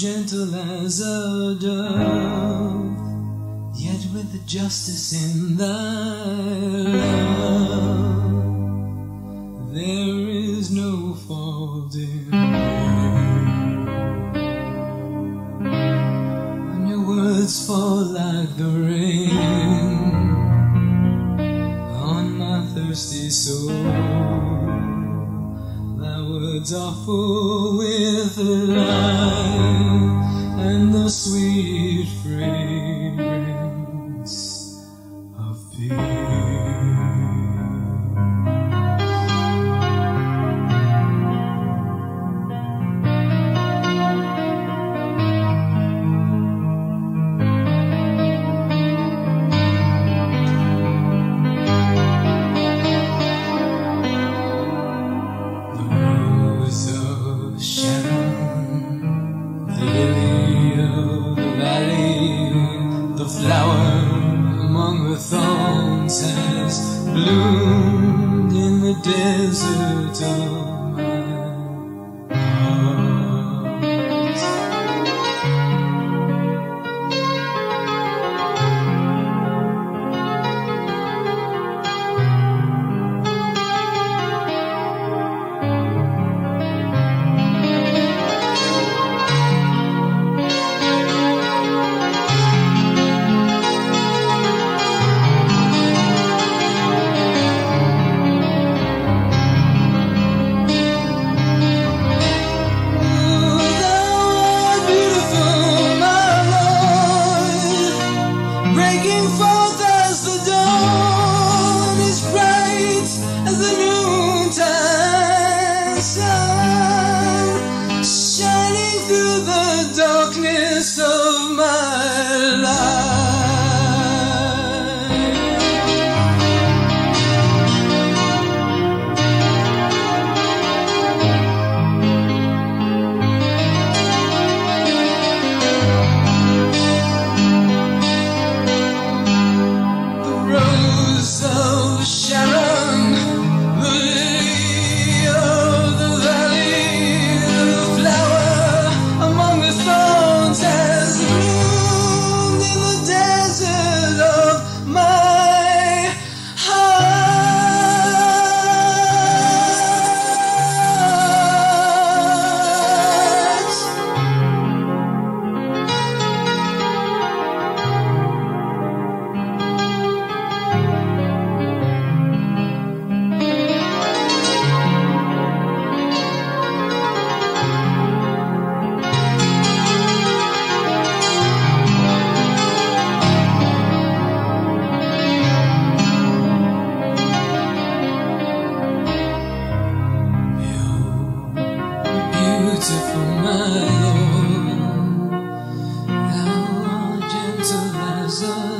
gentle as a dove, yet with the justice in thy love, there is no fault in me. And your words fall like the rain on my thirsty soul. Thy words are full with life and the sweet fragrance of peace. Has bloomed in the desert of my heart. Breaking forth as the dawn is bright as the noontide sun, shining through the darkness of my life. Of Sharon, the lily of the valley, the flower among the thorns has bloomed in the desert of my beautiful, my Lord, thou art gentle as a